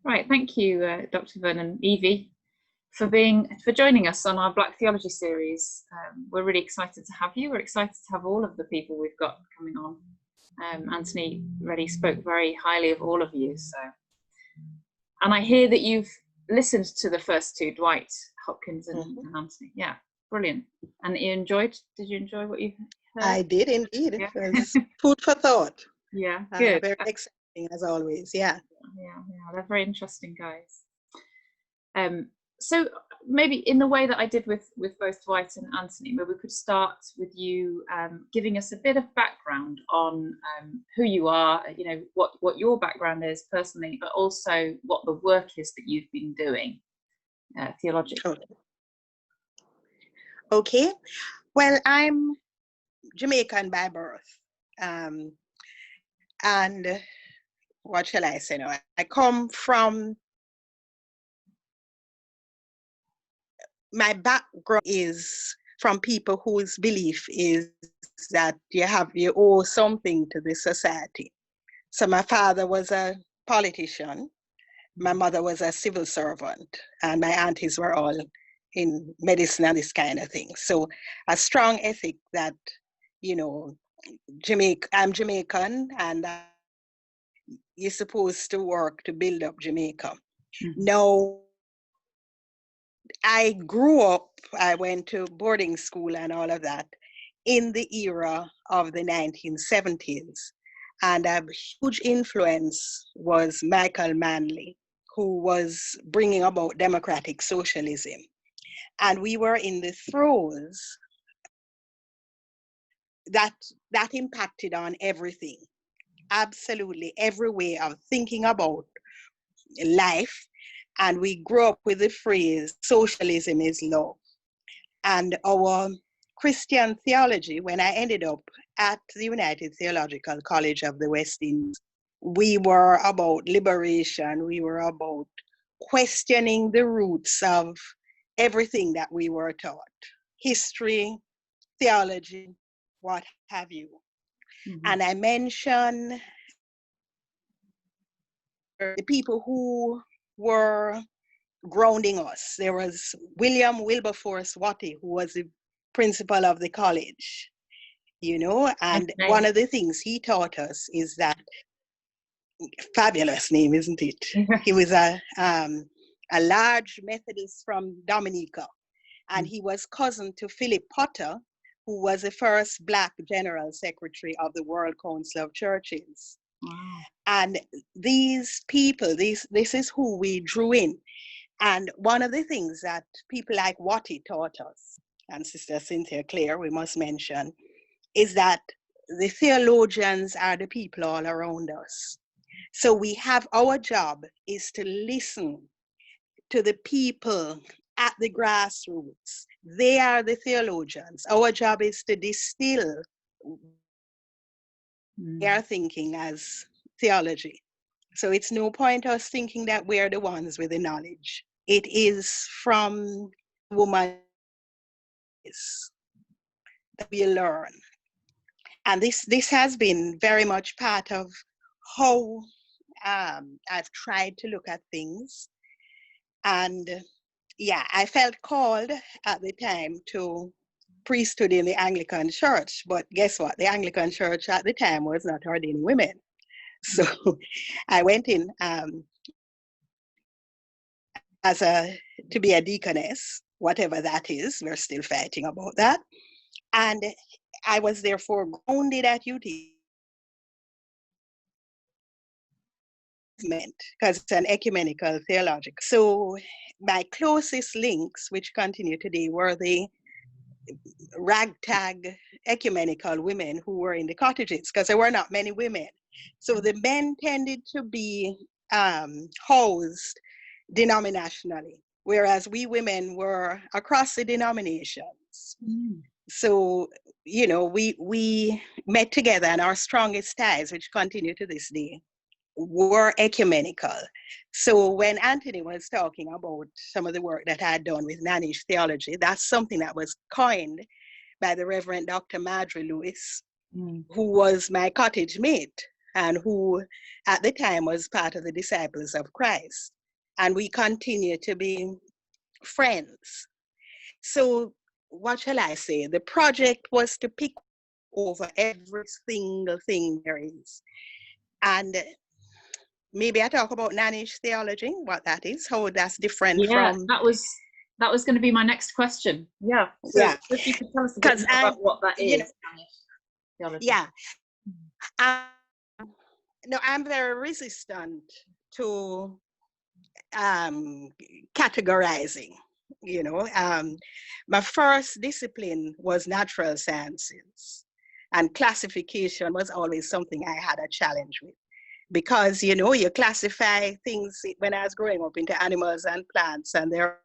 Right, thank you, Dr. Vernon, Evie, for joining us on our Black Theology series. We're really excited to have you. We're excited to have all of the people we've got coming on. Anthony already spoke very highly of all of you. And I hear that you've listened to the first two, Dwight Hopkins and Anthony. Yeah, brilliant. And did you enjoy what you heard? I did indeed. Yeah. It was food for thought. Yeah, good. Very exciting as always. Yeah. Yeah, they're very interesting guys. So maybe in the way that I did with both Dwight and Anthony, maybe we could start with you giving us a bit of background on who you are, you know, what your background is personally, but also what the work is that you've been doing theologically. Okay. Well, I'm Jamaican by birth. And what shall I say now? I come from, my background is from people whose belief is that you owe something to the society. So my father was a politician, my mother was a civil servant, and my aunties were all in medicine and this kind of thing. So a strong ethic that, you know, I'm Jamaican and you're supposed to work to build up Jamaica. Mm-hmm. Now, I grew up, I went to boarding school and all of that in the era of the 1970s. And a huge influence was Michael Manley, who was bringing about democratic socialism. And we were in the throes that impacted on everything. Absolutely every way of thinking about life. And we grew up with the phrase, socialism is love. And our Christian theology, when I ended up at the United Theological College of the West Indies, we were about liberation. We were about questioning the roots of everything that we were taught. History, theology, what have you. Mm-hmm. And I mentioned the people who were grounding us. There was William Wilberforce Watty, who was the principal of the college, you know, and one of the things he taught us is that, fabulous name, isn't it? He was a large Methodist from Dominica, and he was cousin to Philip Potter, who was the first Black General Secretary of the World Council of Churches. Wow. And these people, this is who we drew in. And one of the things that people like Watty taught us, and Sister Cynthia Clare, we must mention, is that the theologians are the people all around us. So we have, our job is to listen to the people at the grassroots. They are the theologians. Our job is to distill their thinking as theology. So it's no point us thinking that we are the ones with the knowledge. It is from woman that we learn. And this has been very much part of how I've tried to look at things. And yeah, I felt called at the time to priesthood in the Anglican Church, but guess what? The Anglican Church at the time was not ordaining women. So I went in to be a deaconess, whatever that is. We're still fighting about that. And I was therefore grounded at UT because it's an ecumenical theological. So my closest links, which continue today, were the ragtag ecumenical women who were in the cottages, because there were not many women. So the men tended to be housed denominationally, whereas we women were across the denominations. So, you know, we met together, and our strongest ties, which continue to this day, were ecumenical. So when Anthony was talking about some of the work that I had done with Nannyish theology, that's something that was coined by the Revd Dr. Marjorie Lewis, who was my cottage mate. and who at the time was part of the Disciples of Christ. And we continue to be friends. So what shall I say? The project was to pick over every single thing there is. And maybe I talk about Nannyish theology, what that is, how that's different from... that was going to be my next question. Yeah. So Yeah. if you could tell us a bit more about what that is. Nannyish theology. Yeah. No, I'm very resistant to categorizing. My first discipline was natural sciences, and classification was always something I had a challenge with, because you classify things when I was growing up into animals and plants, and there are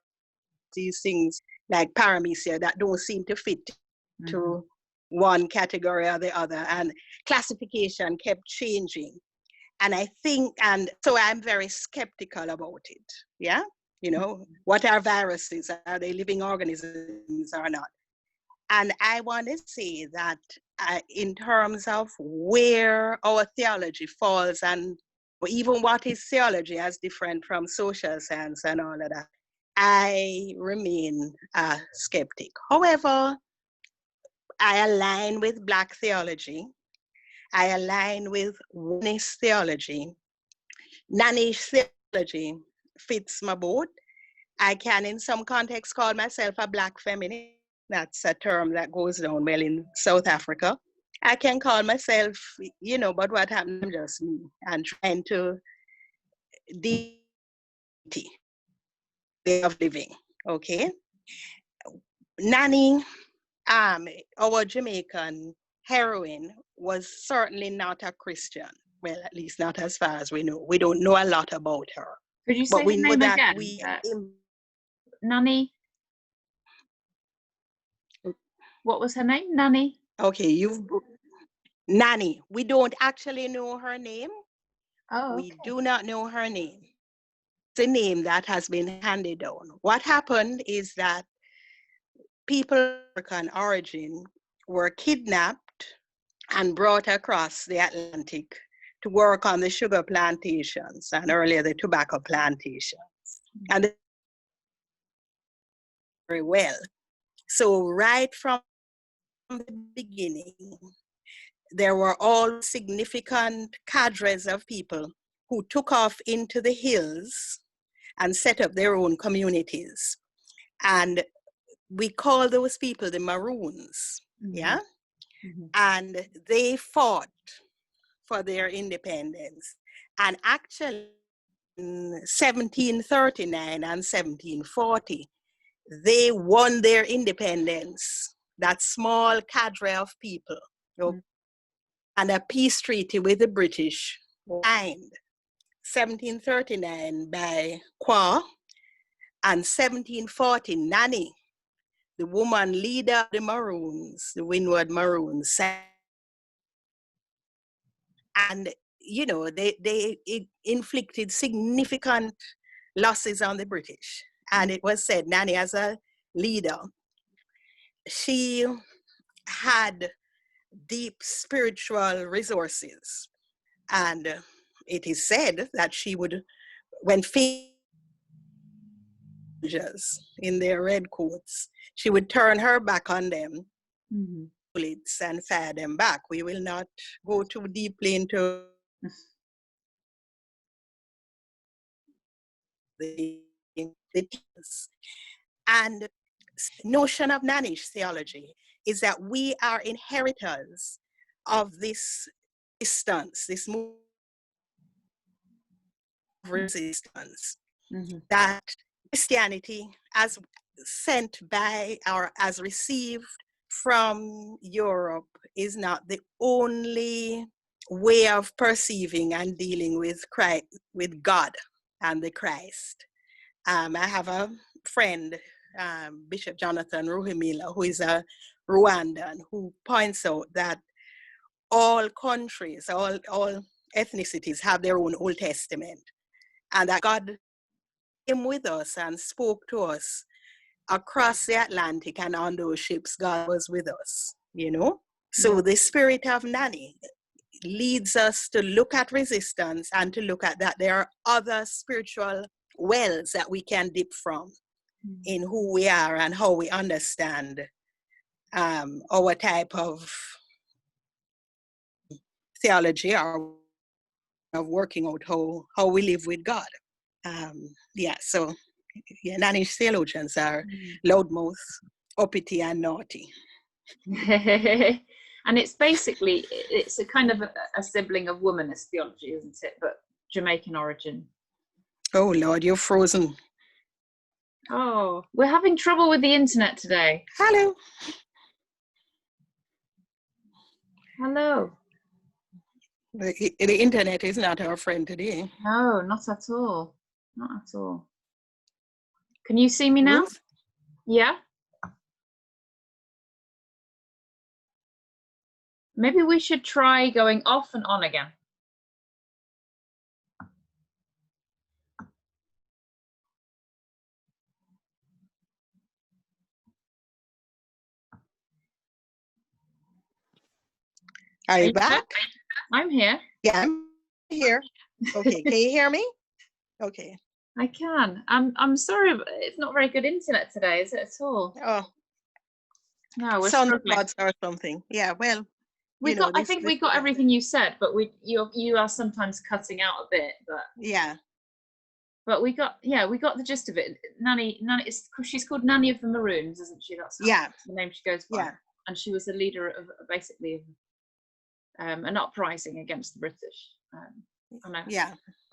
these things like paramecia that don't seem to fit to one category or the other, and classification kept changing. And I think, and so I'm very skeptical about it. Yeah. What are viruses? Are they living organisms or not? And I want to say that in terms of where our theology falls, and even what is theology as different from social science and all of that, I remain a skeptic. However, I align with Black theology. I align with oneness theology. Nannyish theology fits my boat. I can, in some contexts, call myself a Black feminist. That's a term that goes down well in South Africa. I can call myself, but what happened, I'm just me and trying to way of living, okay? Nanny, our Jamaican heroine, was certainly not a Christian. Well, at least not as far as we know. We don't know a lot about her. Could you say but we her know name that again? Nanny? What was her name? Nanny? Okay, Nanny. We don't actually know her name. Oh, okay. We do not know her name. It's a name that has been handed down. What happened is that people of African origin were kidnapped and brought across the Atlantic to work on the sugar plantations and earlier the tobacco plantations. And very well. So right from the beginning, there were all significant cadres of people who took off into the hills and set up their own communities. And we call those people the Maroons, yeah? And they fought for their independence. And actually, in 1739 and 1740, they won their independence, that small cadre of people. And a peace treaty with the British signed 1739 by Qua, and 1740 Nanny, the woman leader of the Maroons, the Windward Maroons, and they inflicted significant losses on the British. And it was said Nanny, as a leader, she had deep spiritual resources, and it is said that she would, when in their red coats, she would turn her back on them, bullets, and fire them back. We will not go too deeply into the details. And notion of Nannyish theology is that we are inheritors of this resistance, this movement of resistance, that Christianity, as sent by or as received from Europe, is not the only way of perceiving and dealing with Christ, with God and the Christ. I have a friend, Bishop Jonathan Ruhimila, who is a Rwandan, who points out that all countries, all ethnicities have their own Old Testament, and that God came with us and spoke to us across the Atlantic, and on those ships, God was with us, So the spirit of Nanny leads us to look at resistance and to look at that there are other spiritual wells that we can dip from in who we are and how we understand our type of theology or of working out how we live with God. So Nannyish theologians are loudmouth, uppity, and naughty. And it's basically, it's a kind of a sibling of womanist theology, isn't it? But Jamaican origin. Oh Lord, you're frozen. Oh, we're having trouble with the internet today. Hello. Hello. The internet is not our friend today. No, not at all. Not at all. Can you see me now? Ruth? Yeah. Maybe we should try going off and on again. Are you back? I'm here. Yeah, I'm here. Okay, can you hear me? Okay. I can. I'm sorry, but it's not very good internet today, is it at all? Oh, no, we're sun struggling. floods or something. Yeah, well, I think we got everything you said, but you are sometimes cutting out a bit. But yeah, but we got the gist of it. Nanny, she's called Nanny of the Maroons, isn't she? That's the name she goes by. Yeah. And she was a leader of basically an uprising against the British.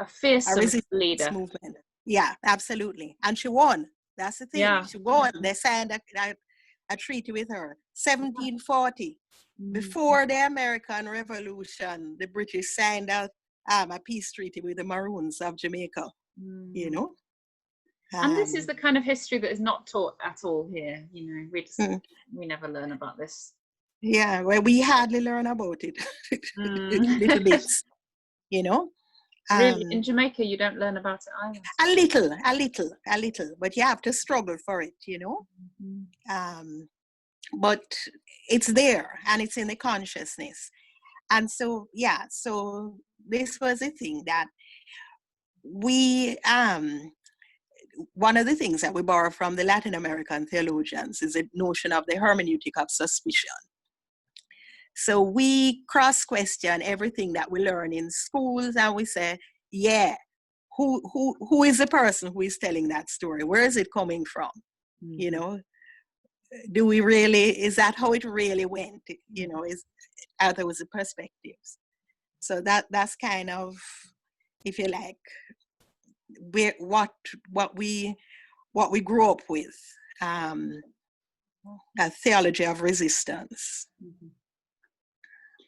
A fearsome leader. Movement. Yeah, absolutely. And she won. That's the thing. Yeah. She won. They signed a treaty with her. 1740. Before the American Revolution, the British signed a peace treaty with the Maroons of Jamaica. You know? And this is the kind of history that is not taught at all here. You know, we never learn about this. Yeah, well, we hardly learn about it. Little bits, you know. Really, in Jamaica, you don't learn about it either. A little, but you have to struggle for it, you know. But it's there, and it's in the consciousness, and so so this was a thing that we one of the things that we borrow from the Latin American theologians is the notion of the hermeneutic of suspicion. So we cross-question everything that we learn in schools, and we say, who is the person who is telling that story? Where is it coming from? You know, do we really, is that how it really went? You know, are those the perspectives? So that's kind of, if you like, what we grew up with, a theology of resistance.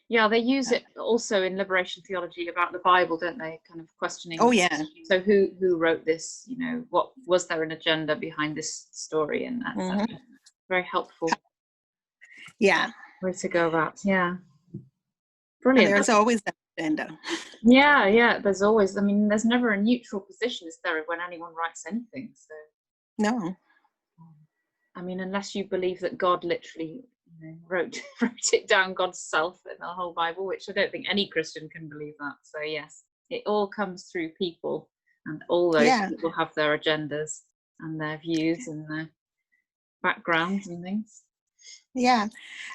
Yeah, they use it also in liberation theology about the Bible, don't they? Kind of questioning. Oh yeah. So who wrote this? You know, what was there an agenda behind this story? And that's very helpful. Yeah. Where to go about? Yeah. Brilliant. And there's always that agenda. Yeah. There's always. I mean, there's never a neutral position, is there, when anyone writes anything? So. No. I mean, unless you believe that God literally wrote it down, God's self in the whole Bible, which I don't think any Christian can believe that. So yes, it all comes through people, and all those people have their agendas and their views and their backgrounds and things. Yeah,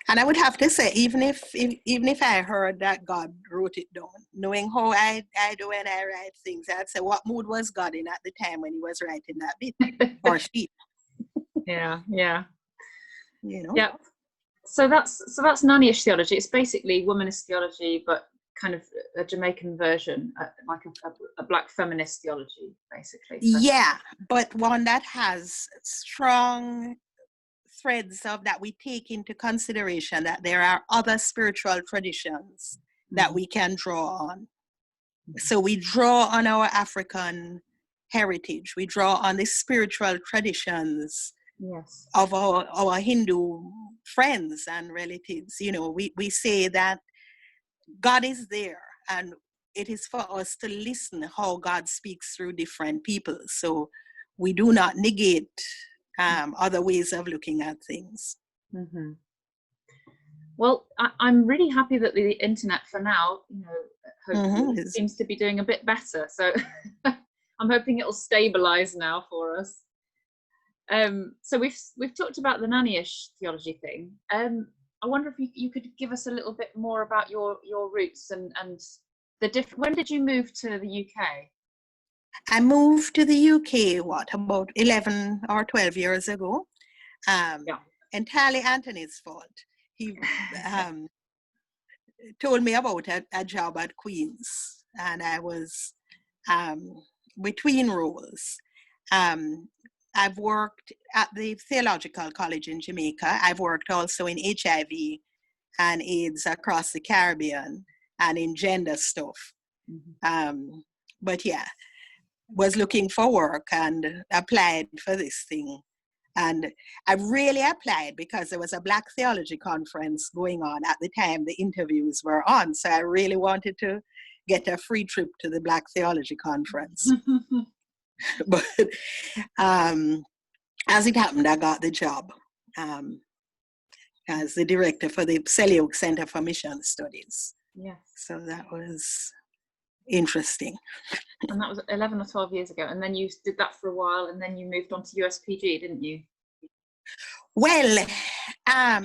and I would have to say, even if I heard that God wrote it down, knowing how I do when I write things, I'd say, what mood was God in at the time when he was writing that bit, or she? Yeah. You know. Yeah. So that's Nannyish theology. It's basically womanist theology, but kind of a Jamaican version, like a black feminist theology, basically. So. Yeah, but one that has strong threads of that we take into consideration that there are other spiritual traditions that we can draw on. So we draw on our African heritage. We draw on the spiritual traditions of our Hindu friends and relatives. You know, we say that God is there, and it is for us to listen how God speaks through different people. So we do not negate other ways of looking at things. Well, I'm really happy that the internet for now, you know, hopefully seems to be doing a bit better. So I'm hoping it'll stabilize now for us. So we've talked about the Nannyish theology thing. I wonder if you could give us a little bit more about your roots and the different. When did you move to the UK? I moved to the UK, about 11 or 12 years ago. Entirely Anthony's fault. He told me about a job at Queen's, and I was between roles. I've worked at the Theological College in Jamaica. I've worked also in HIV and AIDS across the Caribbean and in gender stuff. But yeah, was looking for work and applied for this thing. And I really applied because there was a Black Theology conference going on at the time the interviews were on. So I really wanted to get a free trip to the Black Theology conference. But as it happened, I got the job as the director for the Selyoke Center for Mission Studies. Yes. So that was interesting. And that was 11 or 12 years ago. And then you did that for a while, and then you moved on to USPG, didn't you? Well,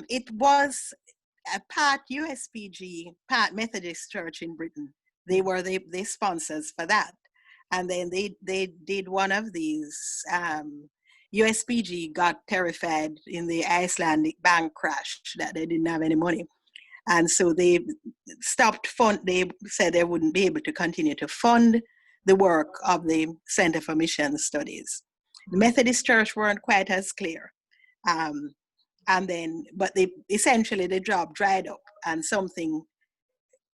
it was a part USPG, part Methodist Church in Britain. They were the sponsors for that. And then they did one of these. USPG got terrified in the Icelandic bank crash that they didn't have any money. And so they stopped they said they wouldn't be able to continue to fund the work of the Center for Mission Studies. The Methodist Church weren't quite as clear. But essentially the job dried up and something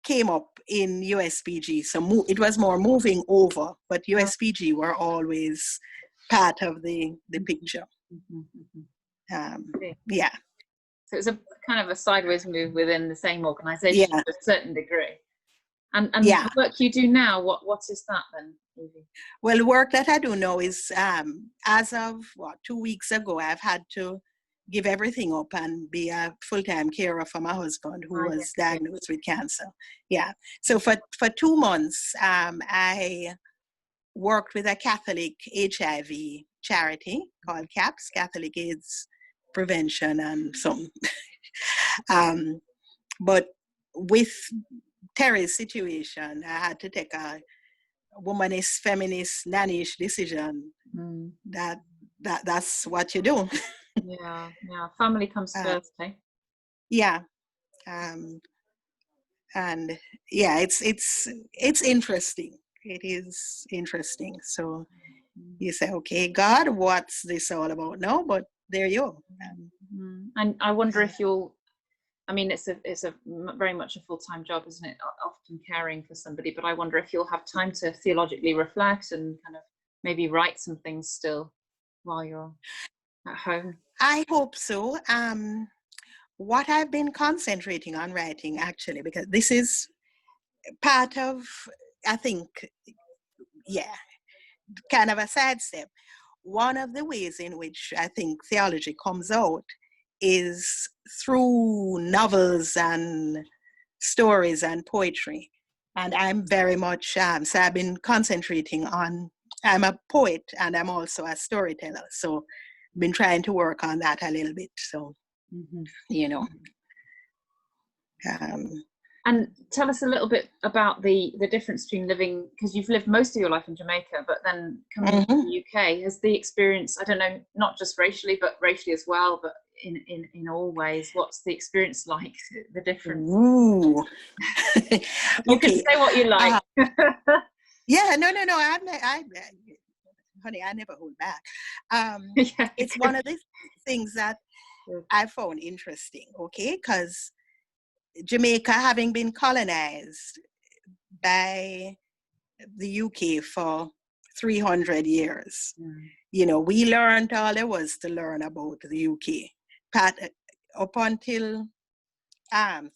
came up in USPG. So it was more moving over, but USPG were always part of the picture. Yeah. So it's a kind of a sideways move within the same organization to a certain degree. And the work you do now, what is that then, Evie? Well, the work that I do now is, as of 2 weeks ago, I've had to give everything up and be a full-time carer for my husband who was diagnosed with cancer. Yeah. So for 2 months, I worked with a Catholic HIV charity called CAPS, Catholic AIDS Prevention and some. But with Terry's situation, I had to take a womanist, feminist, nannyish decision. That's what you do. Yeah. Family comes first, eh? Yeah. And yeah, it's interesting. It is interesting. So you say, okay, God, what's this all about? No, but there you go. And I wonder if you'll, I mean, it's a very much a full-time job, isn't it? Often caring for somebody, but I wonder if you'll have time to theologically reflect and kind of maybe write some things still while you're at home. I hope so. What I've been concentrating on writing, actually, because this is part of, I think, kind of a sidestep. One of the ways in which I think theology comes out is through novels and stories and poetry. And I'm very much, so I've been concentrating on, I'm a poet and I'm also a storyteller. So I've been trying to work on that a little bit. So, you know. And tell us a little bit about the difference between living, because you've lived most of your life in Jamaica, but then coming to the UK, has the experience, I don't know, not just racially, but racially as well, but in all ways, what's the experience like, the difference? Ooh. You can say what you like. Yeah, no, honey, I never hold back. It's one of the things that I found interesting, okay, because Jamaica having been colonized by the UK for 300 years, you know, we learned all there was to learn about the UK. Up until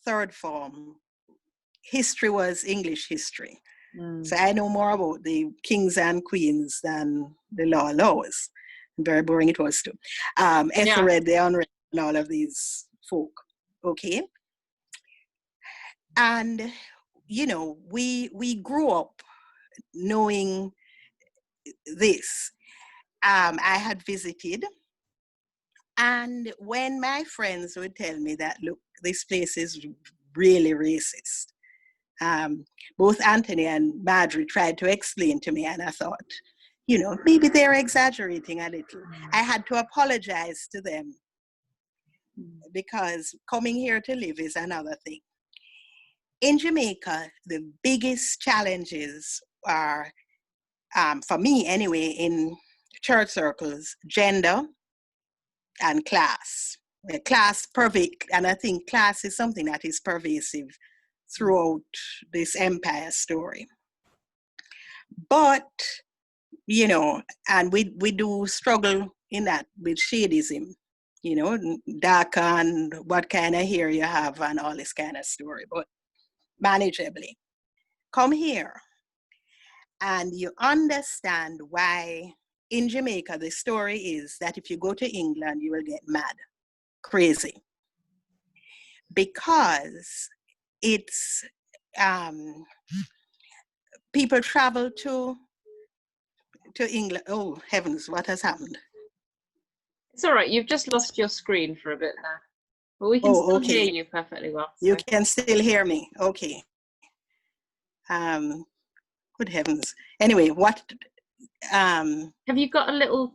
third form, history was English history. So I know more about the kings and queens than the laws. Very boring it was too. Ethelred, the Unread, and all of these folk, okay? And, you know, we grew up knowing this. I had visited, and when my friends would tell me that, look, this place is really racist, both Anthony and Marjorie tried to explain to me, and I thought, you know, maybe they're exaggerating a little. I had to apologize to them because coming here to live is another thing. In Jamaica, the biggest challenges are, for me anyway, in church circles, gender and class. Class and I think class is something that is pervasive throughout this empire story. But, you know, and we do struggle in that with shadism, you know, dark and what kind of hair you have and all this kind of story, but manageably. Come here and you understand why in Jamaica the story is that if you go to England, you will get mad, crazy. Because it's, people travel to England. Oh, heavens, what has happened? It's all right. You've just lost your screen for a bit now. But we can still hear you perfectly well. So. You can still hear me. Okay. Good heavens. Anyway, what? Have you got a little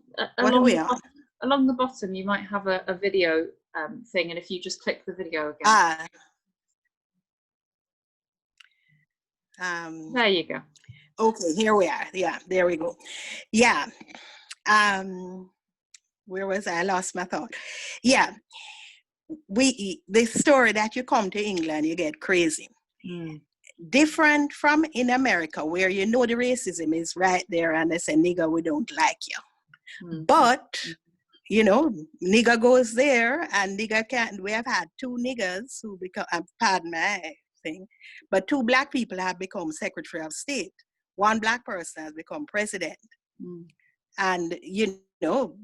along the bottom? You might have a video thing, and if you just click the video again. There you go. Okay, here we are. Yeah, there we go. Yeah. Where was I? Lost my thought. Yeah. The story that you come to England, you get crazy. Different from in America, where you know the racism is right there and they say, nigga, we don't like you. But, you know, nigga goes there and nigga can't. We have had 2 niggers who become, pardon my thing, but 2 black people have become Secretary of State. 1 black person has become president. And, you know,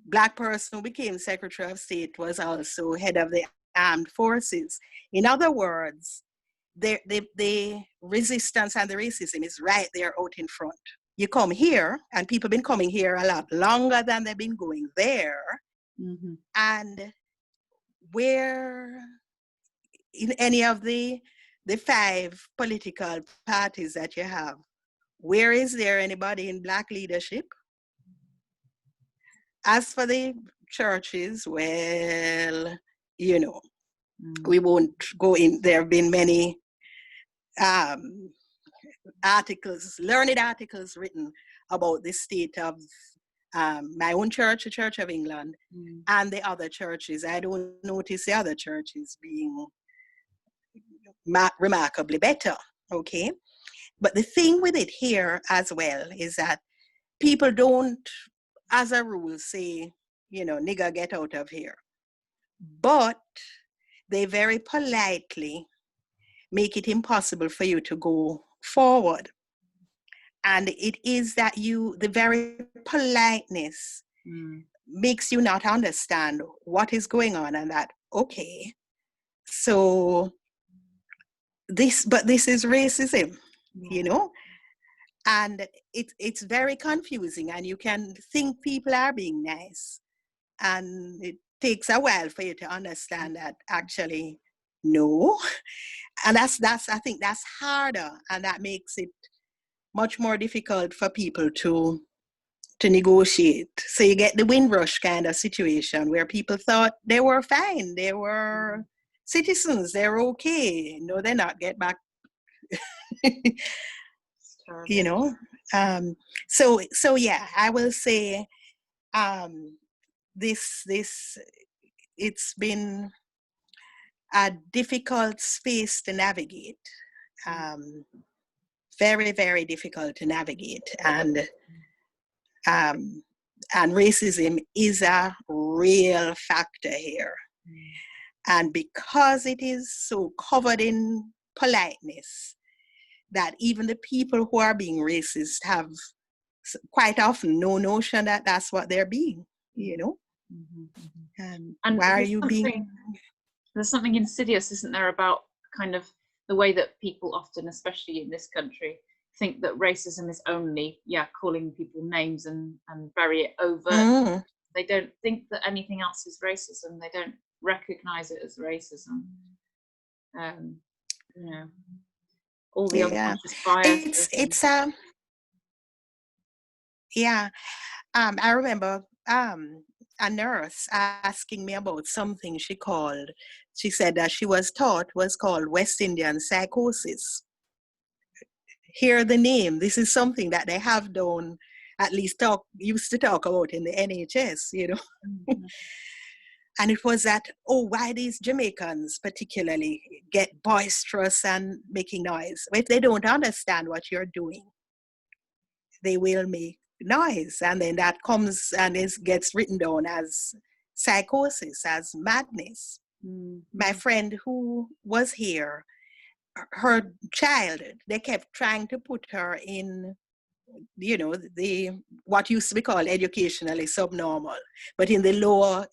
black person who became Secretary of State was also head of the armed forces. In other words, the resistance and the racism is right there out in front. You come here, and people have been coming here a lot longer than they've been going there. And where in any of the 5 political parties that you have, where is there anybody in black leadership? As for the churches, well, you know, we won't go in. There have been many articles, learned articles written about the state of my own church, the Church of England, and the other churches. I don't notice the other churches being remarkably better, okay? But the thing with it here as well is that people don't, as a rule, say, you know, nigger, get out of here. But they very politely make it impossible for you to go forward. And it is that the very politeness makes you not understand what is going on, and that, okay, so this is racism, you know? And it's very confusing, and you can think people are being nice, and it takes a while for you to understand that actually, no. And that's I think that's harder, and that makes it much more difficult for people to negotiate. So you get the Windrush kind of situation where people thought they were fine, they were citizens, they're okay. No, they're not. Get back. You know. So yeah, I will say this it's been a difficult space to navigate. Very, very difficult to navigate, and racism is a real factor here. And because it is so covered in politeness, that even the people who are being racist have quite often no notion that that's what they're being, you know. And why are you being? There's something insidious, isn't there, about kind of the way that people often, especially in this country, think that racism is only, calling people names and very overt. They don't think that anything else is racism. They don't recognize it as racism. You know, all the unconscious bias. I remember a nurse asking me about something she said that she was taught was called West Indian psychosis. Hear the name. This is something that they have done, at least used to talk about in the NHS, you know. Mm-hmm. And it was that, why these Jamaicans particularly get boisterous and making noise? If they don't understand what you're doing, they will make noise. And then that comes and gets written down as psychosis, as madness. Mm-hmm. My friend who was here, her child, they kept trying to put her in, you know, what used to be called educationally subnormal, but in the lower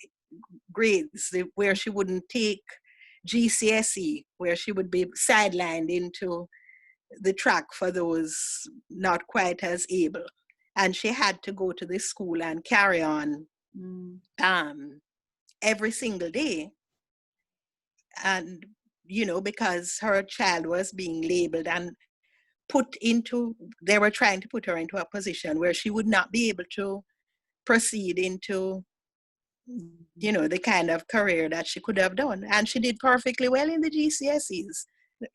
grades, where she wouldn't take GCSE, where she would be sidelined into the track for those not quite as able. And she had to go to the school and carry on every single day. And, you know, because her child was being labeled and they were trying to put her into a position where she would not be able to proceed into, you know, the kind of career that she could have done. And she did perfectly well in the GCSEs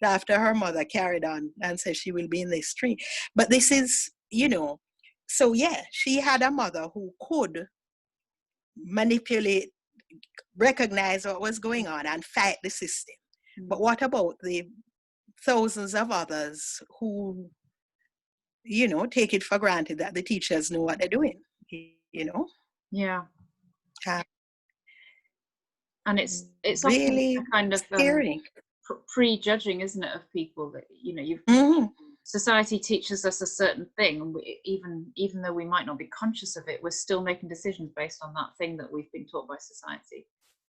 after her mother carried on and said she will be in this stream. But this is, you know, so she had a mother who could manipulate, recognize what was going on and fight the system. But what about the thousands of others who, you know, take it for granted that the teachers know what they're doing, you know? Yeah. And it's really often a kind of scary. Prejudging, isn't it, of people that, you know, society teaches us a certain thing, and even though we might not be conscious of it, we're still making decisions based on that thing that we've been taught by society,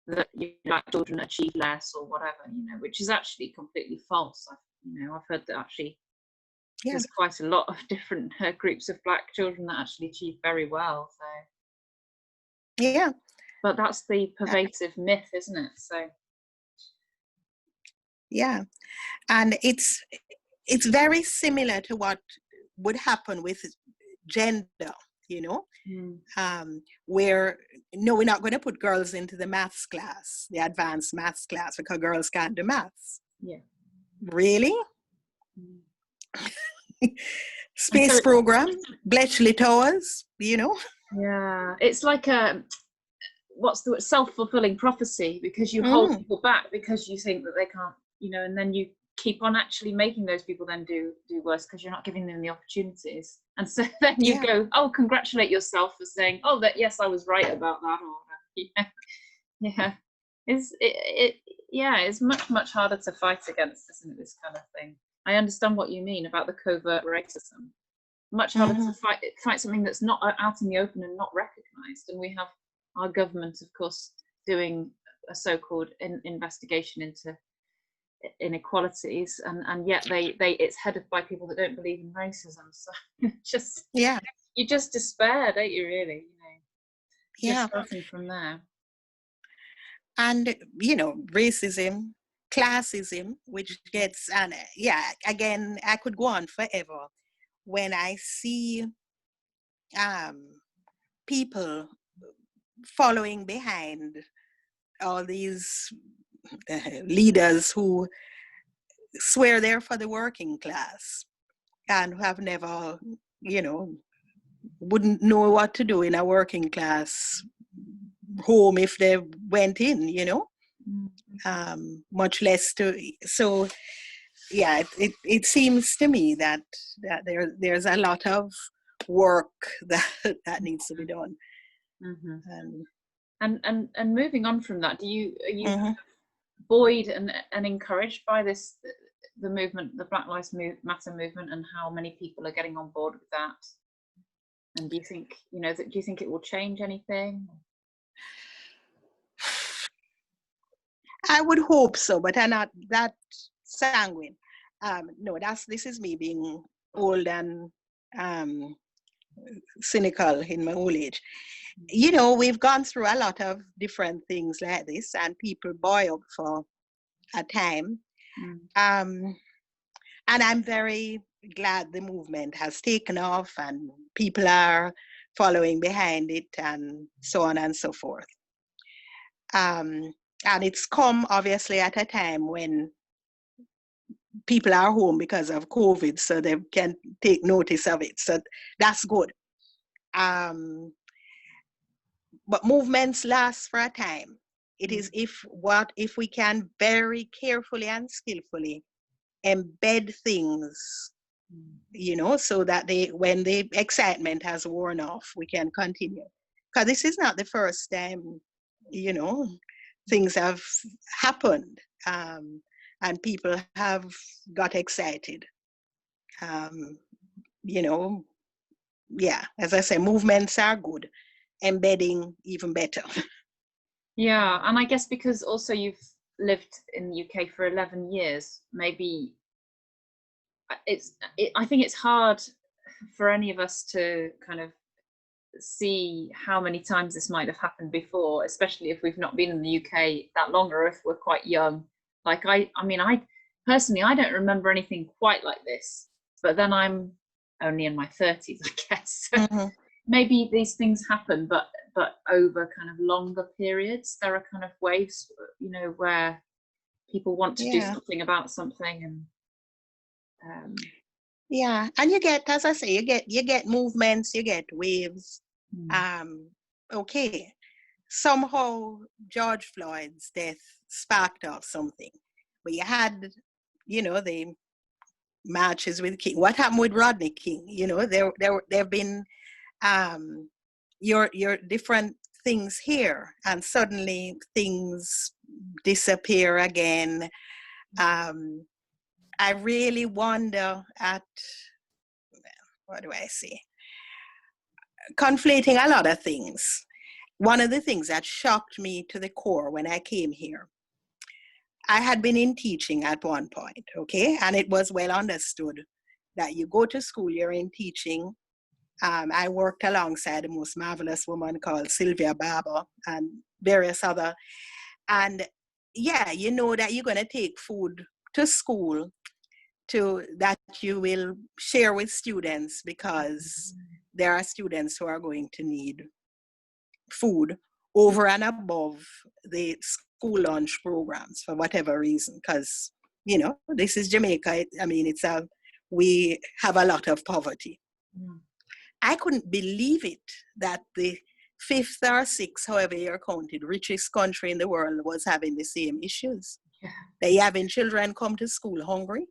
that, you know, like children achieve less or whatever, you know, which is actually completely false. I've heard that actually there's quite a lot of different groups of Black children that actually achieve very well. So but that's the pervasive myth, isn't it? So and it's very similar to what would happen with gender, you know, where, no, we're not going to put girls into the maths class, the advanced maths class, because girls can't do maths. Really? Space program, Bletchley Towers, you know? It's like what's the self-fulfilling prophecy, because you hold people back because you think that they can't, you know, and then you keep on actually making those people then do worse because you're not giving them the opportunities. And so then you go, congratulate yourself for saying, that yes, I was right about that, or it's much harder to fight against, isn't it, this kind of thing. I understand what you mean about the covert racism. Much harder to fight something that's not out in the open and not recognized. And we have our government, of course, doing a so-called investigation into inequalities, and yet it's headed by people that don't believe in racism. So you just despair, don't you, really? You know, just starting from there. And, you know, racism, classism, which gets, and again, I could go on forever. When I see people following behind all these leaders who swear they're for the working class and who have never, you know, wouldn't know what to do in a working class home if they went in, you know, much less so it seems to me that there's a lot of work that needs to be done. And moving on from that, are you buoyed and encouraged by the movement, the Black Lives Matter movement, and how many people are getting on board with that? And do you think, you know, do you think it will change anything? I would hope so, but I'm not that sanguine. No, this is me being old and cynical in my old age. You know, we've gone through a lot of different things like this, and people buoy up for a time. And I'm very glad the movement has taken off and people are following behind it and so on and so forth. And it's come obviously at a time when people are home because of COVID, so they can take notice of it. So that's good. But movements last for a time. It is if we can very carefully and skillfully embed things, you know, so that when the excitement has worn off, we can continue. Because this is not the first time, you know, things have happened and people have got excited. You know, yeah, as I say, movements are good. Embedding even better. Yeah, and I guess because also you've lived in the UK for 11 years, maybe I think it's hard for any of us to kind of see how many times this might have happened before, especially if we've not been in the UK that long or if we're quite young. Like I mean, I personally, I don't remember anything quite like this, but then I'm only in my 30s, I guess. So maybe these things happen, but over kind of longer periods. There are kind of waves, you know, where people want to do something about something, and yeah, and you get, as I say, you get movements, you get waves. Okay, somehow George Floyd's death sparked off something, but you had, you know, the marches with King. What happened with Rodney King? You know, there have been your different things here, and suddenly things disappear again. I really wonder at, what do I say, conflating a lot of things. One of the things that shocked me to the core when I came here, I had been in teaching at one point, okay? And it was well understood that you go to school, you're in teaching. I worked alongside a most marvelous woman called Sylvia Barber and various other. And yeah, you know that you're going to take food to school that you will share with students because there are students who are going to need food over and above the school lunch programs for whatever reason. Because, you know, this is Jamaica. I mean, we have a lot of poverty. I couldn't believe it that the fifth or sixth, however you're counted, richest country in the world was having the same issues. That you're having children come to school hungry,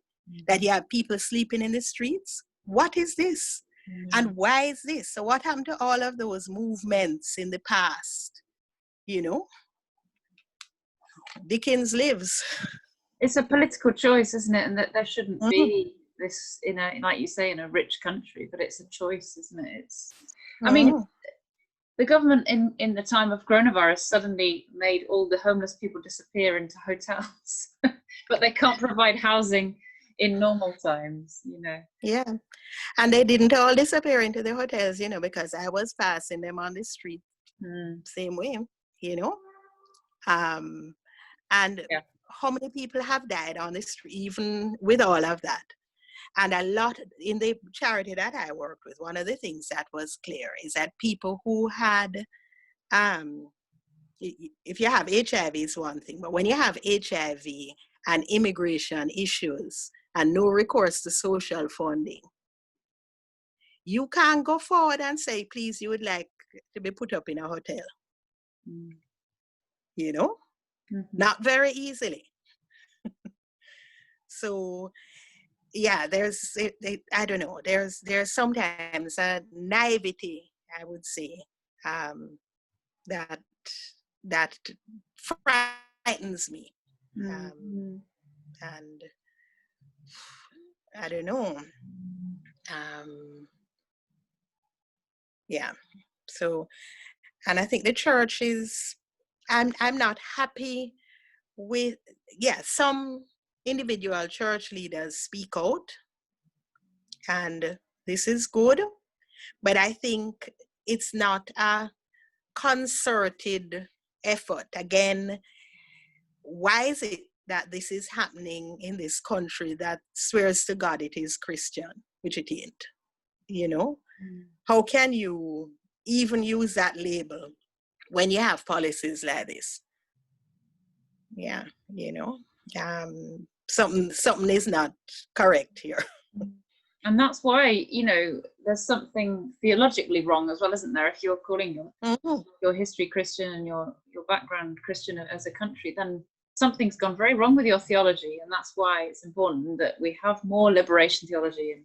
that you have people sleeping in the streets. What is this? And why is this? So what happened to all of those movements in the past? You know, Dickens lives. It's a political choice, isn't it? And that there shouldn't be this in a, like you say, in a rich country, but it's a choice, isn't it? It's, I mean, the government in the time of coronavirus suddenly made all the homeless people disappear into hotels, but they can't provide housing in normal times, you know. Yeah, and they didn't all disappear into the hotels, you know, because I was passing them on the street same way, you know. And how many people have died on the street, even with all of that? And a lot in the charity that I worked with, one of the things that was clear is that people who had, if you have HIV is one thing, but when you have HIV and immigration issues and no recourse to social funding, you can't go forward and say, please, you would like to be put up in a hotel. You know, not very easily. So, yeah, I don't know, there's sometimes a naivety, I would say, that frightens me. And I don't know. Yeah. So, and I think the church is, I'm not happy with, some individual church leaders speak out, and this is good, but I think it's not a concerted effort. Again, why is it that this is happening in this country that swears to God it is Christian, which it ain't? You know, how can you even use that label when you have policies like this? Yeah, you know, something is not correct here. And that's why, you know, there's something theologically wrong as well, isn't there? If you're calling your history Christian and your background Christian as a country, then something's gone very wrong with your theology. And that's why it's important that we have more liberation theology,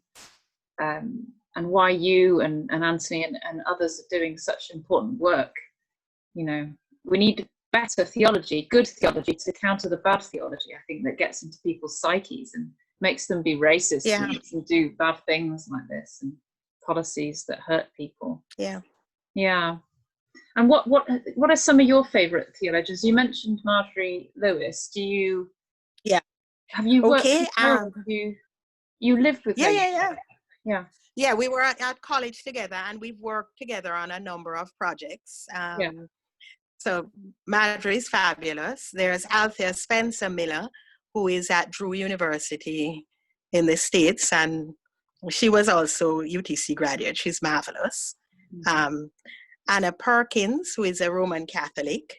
and why you and Anthony and others are doing such important work. You know, we need better theology, good theology, to counter the bad theology, I think, that gets into people's psyches and makes them be racist, and makes them do bad things like this, and policies that hurt people. Yeah. And what are some of your favorite theologians? You mentioned Marjorie Lewis. Do you have you worked with her? Have you lived with her? Yeah, we were at college together, and we've worked together on a number of projects. So Marjorie is fabulous. There's Althea Spencer Miller, who is at Drew University in the States, and she was also UTC graduate. She's marvelous. Anna Perkins, who is a Roman Catholic.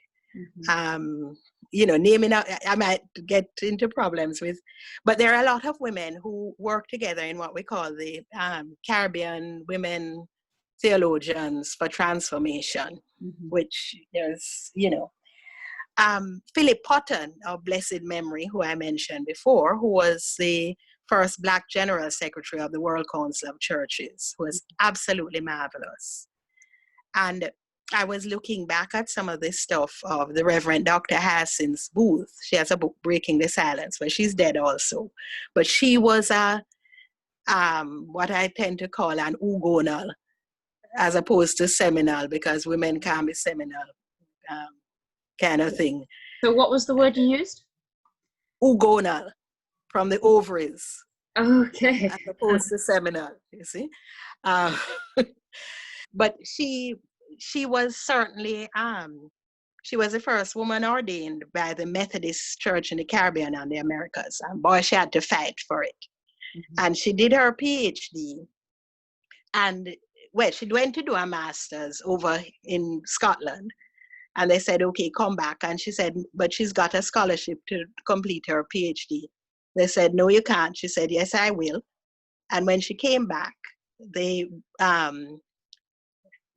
You know, naming out, I might get into problems with, but there are a lot of women who work together in what we call the Caribbean Women Theologians for Transformation, which is, you know, Philip Potter of blessed memory, who I mentioned before, who was the first Black General Secretary of the World Council of Churches, who was absolutely marvelous. And I was looking back at some of this stuff of the Revd Dr. Hyacinth Booth. She has a book, Breaking the Silence, where she's dead also. But she was a, what I tend to call an ugonal, as opposed to seminal, because women can't be seminal, kind of thing. So what was the word you used? Ugonal, from the ovaries. Okay. As opposed to seminal, you see. But she was certainly, she was the first woman ordained by the Methodist Church in the Caribbean and the Americas. And boy, she had to fight for it. And she did her PhD. And well, she went to do a master's over in Scotland. And they said, okay, come back. And she said, but she's got a scholarship to complete her PhD. They said, no, you can't. She said, yes, I will. And when she came back, they,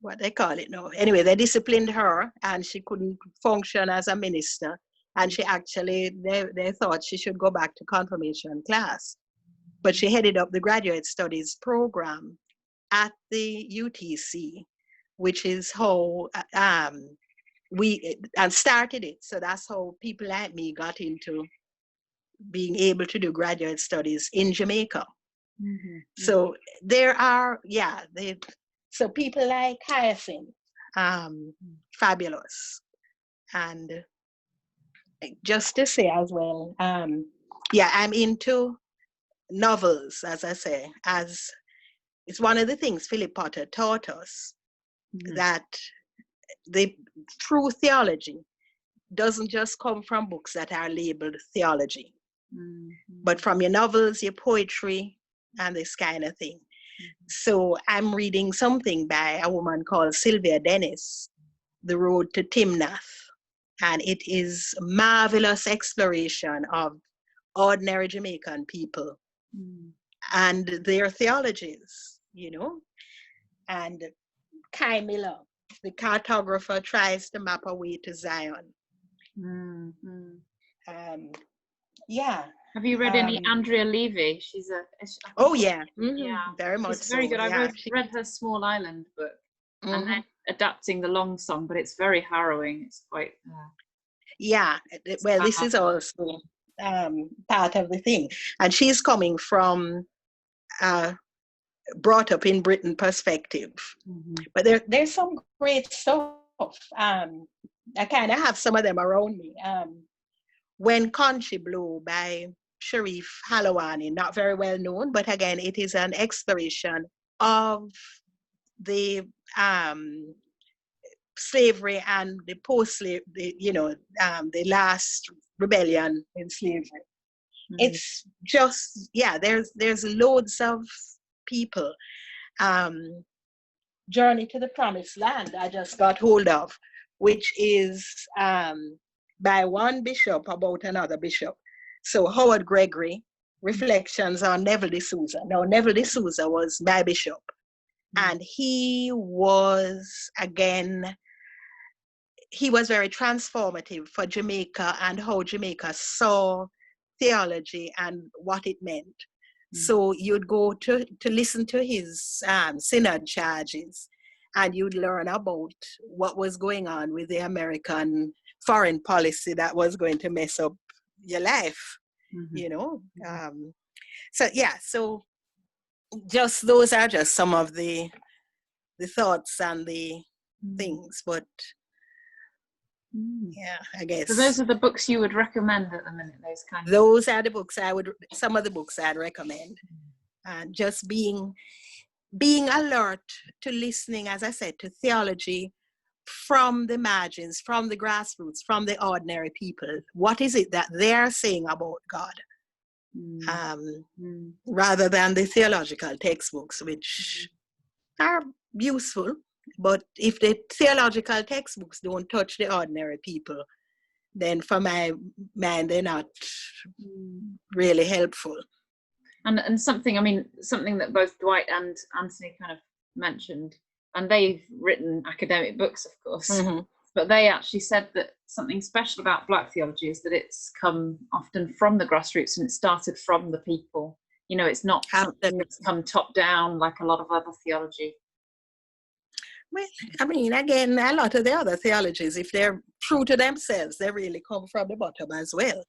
what they call it now. Anyway, they disciplined her, and she couldn't function as a minister. And she actually, they thought she should go back to confirmation class. But she headed up the graduate studies program at the UTC, which is how we started it. So that's how people like me got into being able to do graduate studies in Jamaica. So there are, so people like Hyacinth, fabulous. And just to say as well, I'm into novels, as I say, as it's one of the things Philip Potter taught us, that the true theology doesn't just come from books that are labeled theology, but from your novels, your poetry, and this kind of thing. So I'm reading something by a woman called Sylvia Dennis, The Road to Timnath. And it is a marvelous exploration of ordinary Jamaican people and their theologies, you know. And Kai Miller, the cartographer, tries to map a way to Zion. Have you read any Andrea Levy? She's very much. She's very good. I read her Small Island book, and then adapting the Long Song, but it's very harrowing. It's quite. Well, this is also part of the thing, and she's coming from brought up in Britain perspective. But there's some great stuff. I kind of have some of them around me. When Conchi Blow by Sharif Halawani, not very well known, but again, it is an exploration of the slavery and the post-slavery, the last rebellion in slavery. It's just, yeah, there's loads of people. Journey to the Promised Land I just got hold of, which is by one bishop about another bishop. So Howard Gregory, Reflections on Neville de Souza. Now, Neville de Souza was my bishop, and he was very transformative for Jamaica and how Jamaica saw theology and what it meant. So you'd go to listen to his synod charges, and you'd learn about what was going on with the American foreign policy that was going to mess up your life, So just those are just some of the thoughts and the things, but yeah, I guess. So those are the books you would recommend at the minute, Those are the books some of the books I'd recommend. And just being alert to listening, as I said, to theology from the margins, from the grassroots, from the ordinary people. What is it that they're saying about God? Rather than the theological textbooks, which are useful. But if the theological textbooks don't touch the ordinary people, then for my mind, they're not really helpful. And something that both Dwight and Anthony kind of mentioned, and they've written academic books, of course, but they actually said that something special about Black theology is that it's come often from the grassroots and it started from the people. It's not something that's come top down like a lot of other theology. Well, again, a lot of the other theologies, if they're true to themselves, they really come from the bottom as well,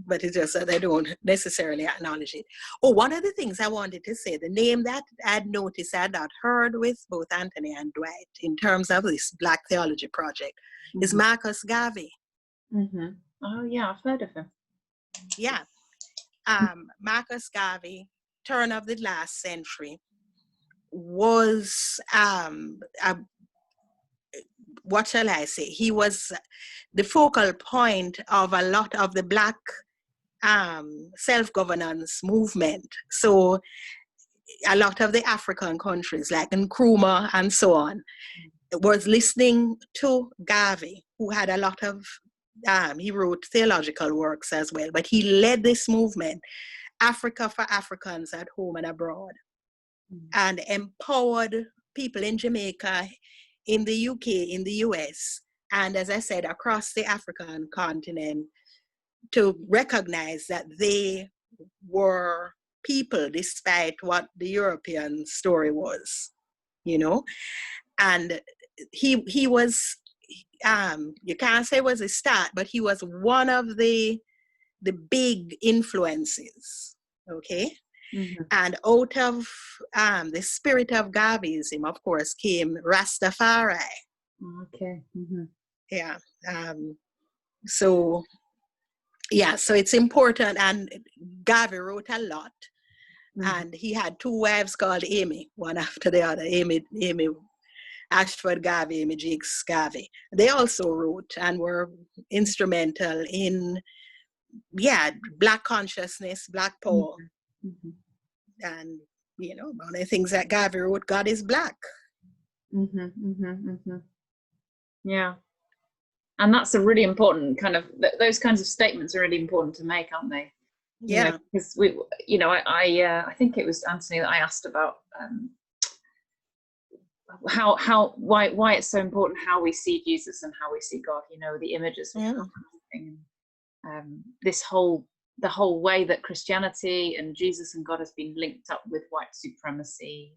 But it's just that they don't necessarily acknowledge it. Oh, one of the things I wanted to say, the name that I'd noticed I'd not heard with both Anthony and Dwight in terms of this Black Theology project is Marcus Garvey. Oh, yeah, I've heard of him. Yeah. Marcus Garvey, turn of the last century, was what shall I say? He was the focal point of a lot of the Black self-governance movement. So a lot of the African countries like Nkrumah and so on was listening to Garvey, who had a lot of, he wrote theological works as well, but he led this movement, Africa for Africans at home and abroad, and empowered people in Jamaica, in the UK, in the US, and as I said, across the African continent, to recognize that they were people despite what the European story was, And he was, you can't say was a start, but he was one of the big influences, okay? And out of the spirit of Garveyism, of course, came Rastafari. Okay. Yeah. So it's important. And Garvey wrote a lot. And he had two wives called Amy, one after the other. Amy Ashford Garvey, Amy Jakes Garvey. They also wrote and were instrumental in, Black consciousness, Black power. And, one of the things that Garvey wrote, God is Black. Yeah. And that's a really important kind of, those kinds of statements are really important to make, aren't they? Yeah. Because I think it was Anthony that I asked about why it's so important how we see Jesus and how we see God, the images of everything. The whole way that Christianity and Jesus and God has been linked up with white supremacy,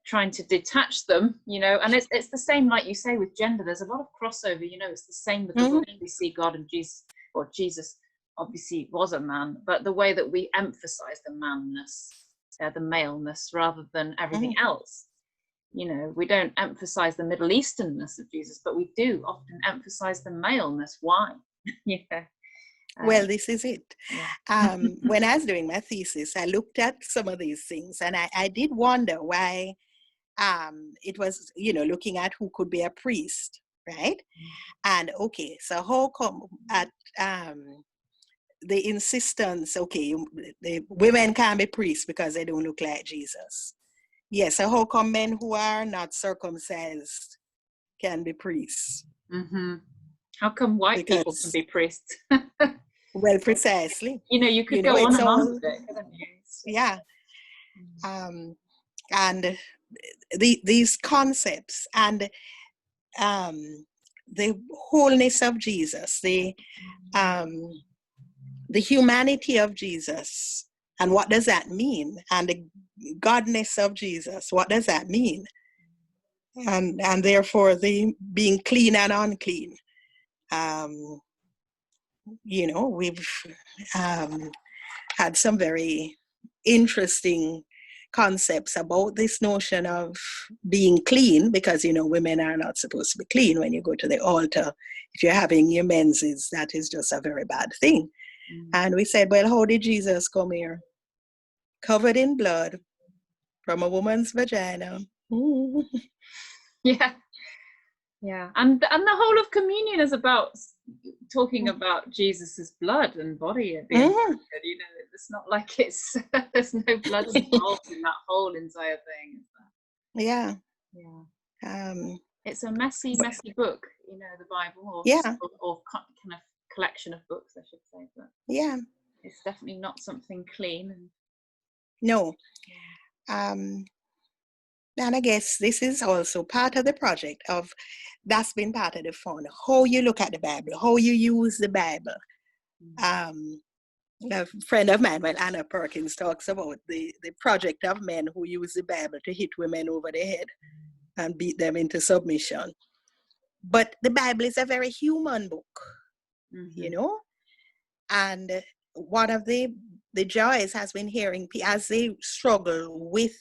trying to detach them, and it's the same, like you say, with gender. There's a lot of crossover, it's the same with the way we see God and Jesus, or Jesus obviously was a man, but the way that we emphasize the manness, the maleness, rather than everything else. We don't emphasize the Middle Easternness of Jesus, but we do often emphasize the maleness. Why? Well, this is it. Yeah. When I was doing my thesis, I looked at some of these things, and I did wonder why it was, looking at who could be a priest, right? And okay, so how come at the insistence, okay, the women can't be priests because they don't look like Jesus. Yes, so how come men who are not circumcised can be priests? Mm-hmm. How come white people can be priests? Well, precisely. You could go on and on with it, couldn't you? Yeah. And these concepts and the wholeness of Jesus, the humanity of Jesus, and what does that mean? And the godness of Jesus, what does that mean? And therefore the being clean and unclean. We've had some very interesting concepts about this notion of being clean, because women are not supposed to be clean when you go to the altar. If you're having your menses, that is just a very bad thing. And we said, well, how did Jesus come here? Covered in blood from a woman's vagina. Yeah, and the whole of communion is about talking about Jesus's blood and body at the end. It's not like there's no blood involved in that whole entire thing. Yeah. It's a messy book, the Bible, or kind of collection of books, I should say. But it's definitely not something clean. No. And I guess this is also part of the project that's been part of the fun, how you look at the Bible, how you use the Bible. A friend of mine, Anna Perkins, talks about the project of men who use the Bible to hit women over the head and beat them into submission. But the Bible is a very human book, and one of the joys has been hearing as they struggle with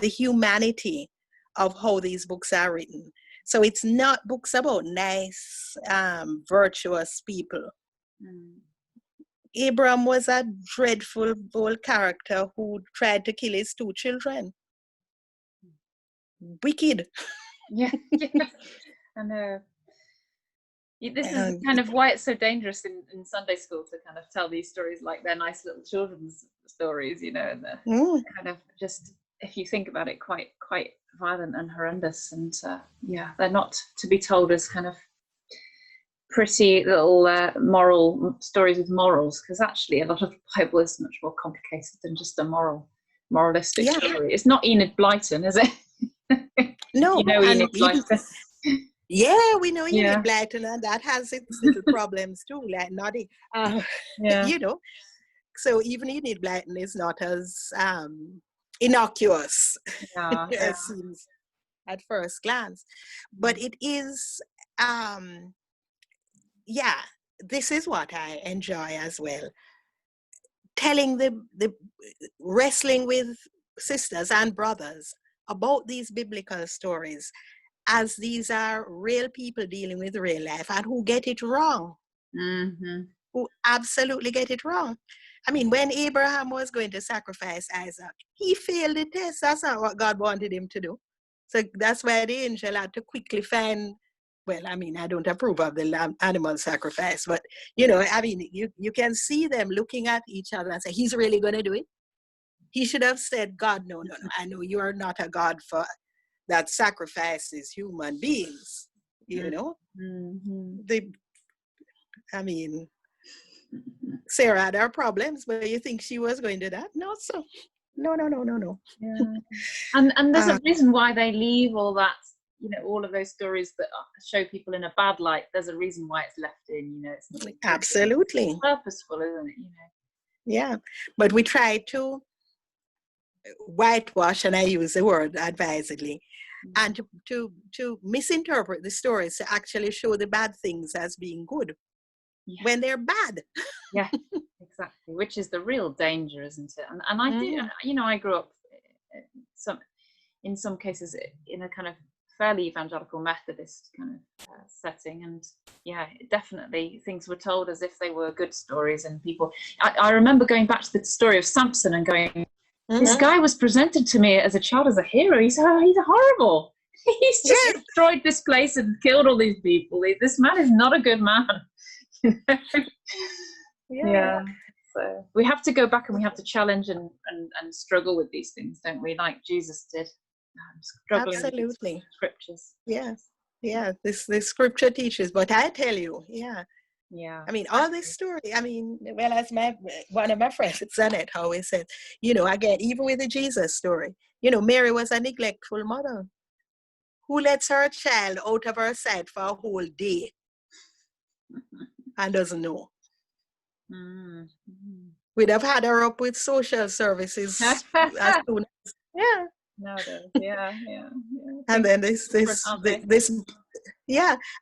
the humanity of how these books are written. So it's not books about nice, virtuous people. Abraham was a dreadful old character who tried to kill his 2 children. Wicked. Yeah. I know. This is kind of why it's so dangerous in Sunday school to kind of tell these stories like they're nice little children's stories, and they're kind of just, if you think about it, quite violent and horrendous. And they're not to be told as kind of pretty little moral stories with morals, because actually a lot of the Bible is much more complicated than just a moralistic story. It's not Enid Blyton, is it? No. Enid Blyton. Yeah, we know Enid Blyton, and that has its little problems too, like Noddy. So even Enid Blyton is not as innocuous as seems at first glance. But it is, this is what I enjoy as well. Telling the wrestling with sisters and brothers about these biblical stories, as these are real people dealing with real life and who get it wrong. Who absolutely get it wrong. I mean, when Abraham was going to sacrifice Isaac, he failed the test. That's not what God wanted him to do. So that's why the angel had to quickly find, well, I mean, I don't approve of the animal sacrifice, but, you can see them looking at each other and say, he's really going to do it? He should have said, God, no, I know you are not a God that sacrifices human beings, Sarah had her problems, but you think she was going to that? No, so no. Yeah. And there's a reason why they leave all that, all of those stories that show people in a bad light. There's a reason why it's left in, it's not like absolutely it's purposeful, isn't it? Yeah, but we try to whitewash, and I use the word advisedly, and to misinterpret the stories to actually show the bad things as being good when they're bad. Yeah, exactly, which is the real danger, isn't it? And I do, I grew up in some cases in a kind of fairly evangelical Methodist kind of setting, and yeah, definitely things were told as if they were good stories, and people. I remember going back to the story of Samson and going, this guy was presented to me as a child as a hero. He's horrible. He's just destroyed this place and killed all these people. This man is not a good man. Yeah. So we have to go back and we have to challenge and struggle with these things, don't we? Like Jesus did. Struggling with the scriptures. Yes. Yeah. This scripture teaches, but I tell you, I mean, all this story, I mean, well, as one of my friends, Zanet, always said, again, even with the Jesus story, Mary was a neglectful mother who lets her child out of her sight for a whole day and doesn't know. We'd have had her up with social services as soon as, And then this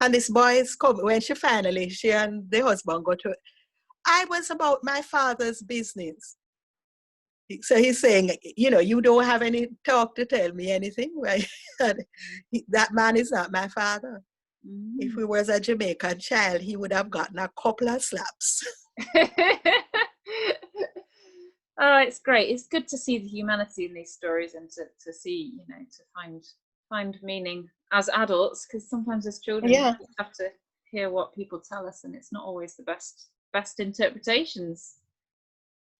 and this boy is coming. When she and the husband go to, I was about my father's business. So he's saying, you don't have any talk to tell me anything, right? That man is not my father. If he was a Jamaican child, he would have gotten a couple of slaps. Oh, it's great. It's good to see the humanity in these stories and to see, to find meaning as adults, because sometimes as children we just have to hear what people tell us, and it's not always the best interpretations.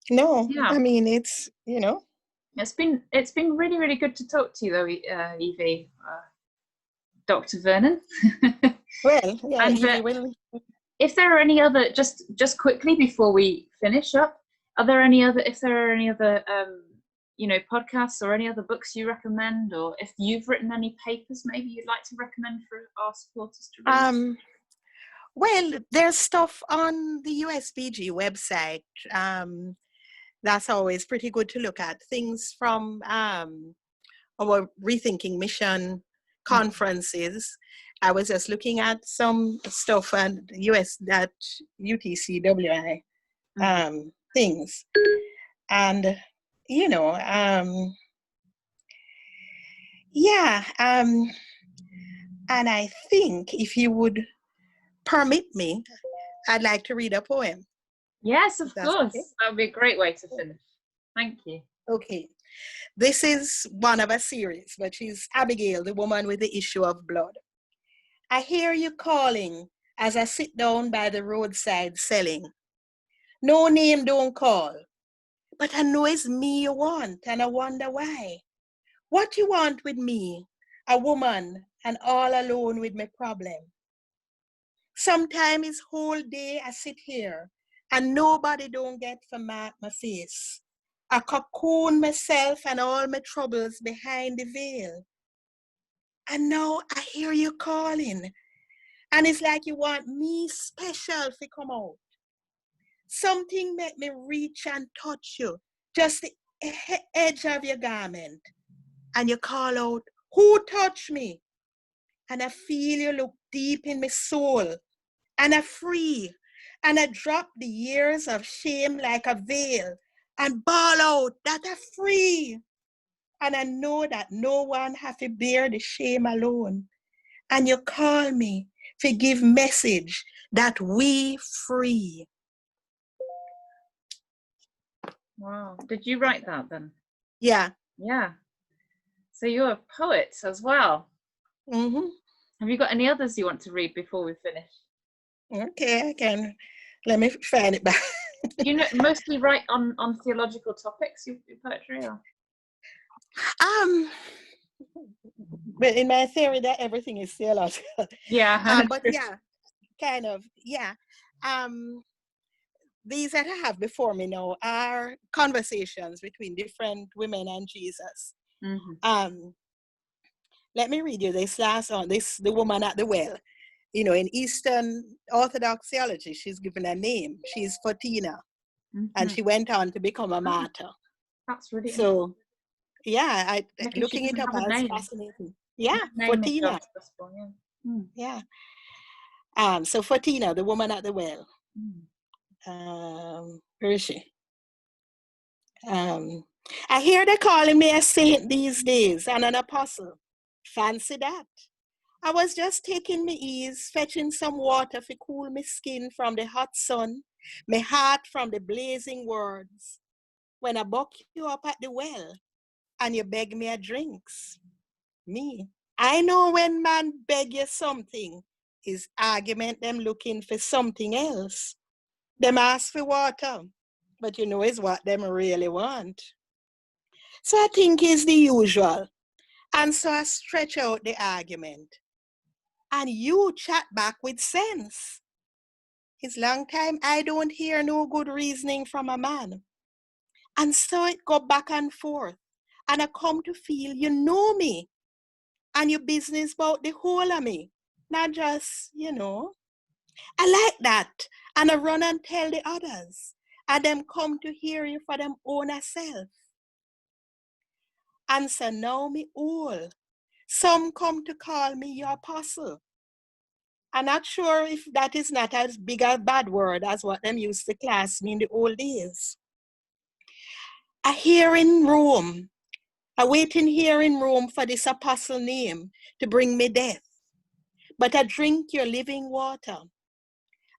No, I mean, it's it's been really, really good to talk to you though, Evie, Dr. Vernon. Well, yeah. And if there are any other, just quickly before we finish up, if there are any other podcasts or any other books you recommend, or if you've written any papers maybe you'd like to recommend for our supporters to read? Well, there's stuff on the USBG website. That's always pretty good to look at. Things from our Rethinking Mission conferences. I was just looking at some stuff on that UTCWI things. And, and I think if you would permit me, I'd like to read a poem. Yes, of course. Okay? That would be a great way to finish. Thank you. Okay. This is one of a series, but she's Abigail, the woman with the issue of blood. I hear you calling as I sit down by the roadside selling. No name don't call, but I know it's me you want, and I wonder why. What you want with me, a woman, and all alone with my problem? Sometimes it's whole day I sit here, and nobody don't get for my face. I cocoon myself and all my troubles behind the veil. And now I hear you calling, and it's like you want me special to come out. Something make me reach and touch you, just the edge of your garment. And you call out, who touched me? And I feel you look deep in my soul. And I free. And I drop the years of shame like a veil. And bawl out that I free. And I know that no one have to bear the shame alone. And you call me to give message that we free. Wow. Did you write that then? Yeah. Yeah. So you're a poet as well. Mm-hmm. Have you got any others you want to read before we finish? Okay, I can. Let me find it back. You mostly write on theological topics, your poetry? Or? But in my theory that everything is theological. Yeah. But yeah, kind of, yeah. These that I have before me now are conversations between different women and Jesus. Mm-hmm. Let me read you this last one. The woman at the well. In Eastern Orthodox theology, she's given a name. She's Fatina. Mm-hmm. And she went on to become a martyr. That's really so. Yeah, looking it up as fascinating. Yeah, Fatina. Yeah. So Fatina, the woman at the well. Where is she? I hear they're calling me a saint these days and an apostle. Fancy that. I was just taking me ease, fetching some water to cool my skin from the hot sun, my heart from the blazing words, when I buck you up at the well and you beg me a drinks. Me, I know when man beg you something, his argument them looking for something else. Them ask for water, but you know it's what them really want. So I think it's the usual. And so I stretch out the argument. And you chat back with sense. It's long time I don't hear no good reasoning from a man. And so it go back and forth. And I come to feel you know me. And your business about the whole of me. Not just, you know. I like that. And I run and tell the others. And them come to hear you for them own self. And so now me all. Some come to call me your apostle. I'm not sure if that is not as big a bad word as what them used to class me in the old days. I hear in Rome, I waiting here in Rome for this apostle name to bring me death. But I drink your living water.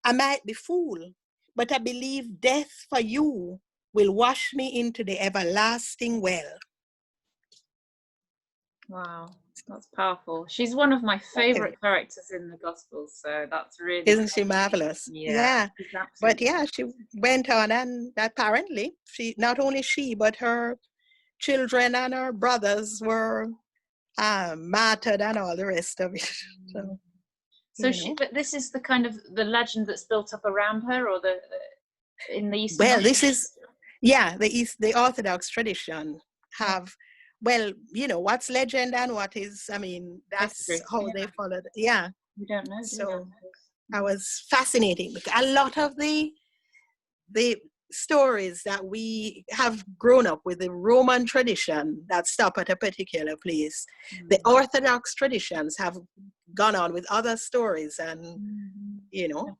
I might be fool, but I believe death for you will wash me into the everlasting well. Wow, that's powerful. She's one of my favorite characters in the Gospels, so that's really Isn't she marvelous? Yeah. But yeah, she went on, and apparently she, not only she, but her children and her brothers were martyred and all the rest of it. So she, but this is the kind of the legend that's built up around her, or the in the Eastern. Well, this is, yeah, the Orthodox tradition have, well, you know, what's legend and what is, I mean, that's how they followed. Yeah. We don't know. So I was fascinating because a lot of the stories that we have grown up with, the Roman tradition that stop at a particular place, the Orthodox traditions have gone on with other stories, and you know.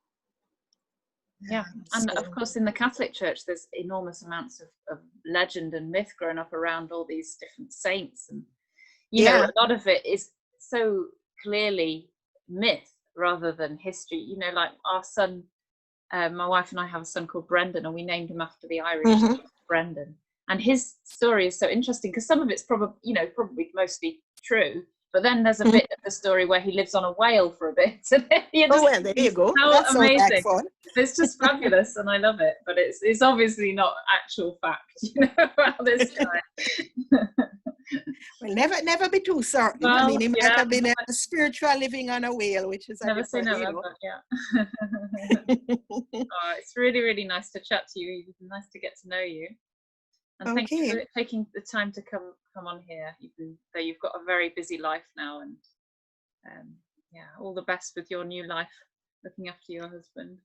Yeah, and of course in the Catholic Church there's enormous amounts of legend and myth growing up around all these different saints, and you know, a lot of it is so clearly myth rather than history. You know, like our son, my wife and I have a son called Brendan, and we named him after the Irish Brendan, and his story is so interesting because some of it's probably, you know, probably mostly true, but then there's a bit of the story where he lives on a whale for a bit. Oh well, there you go. How that's amazing! So fun. It's just fabulous, and I love it. But it's obviously not actual fact, you know, about this guy. Well, never be too certain. Well, I mean, he might have been a spiritual living on a whale, which is never say never. But yeah. Oh, it's really, really nice to chat to you. It's nice to get to know you. And thank you for taking the time to come on here. Though you've got a very busy life now, and yeah, all the best with your new life, looking after your husband.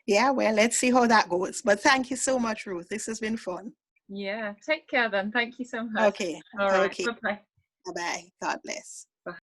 Yeah, well, let's see how that goes. But thank you so much, Ruth. This has been fun. Yeah, take care then. Thank you so much. Okay. All right. Okay. Bye-bye. Bye-bye. God bless.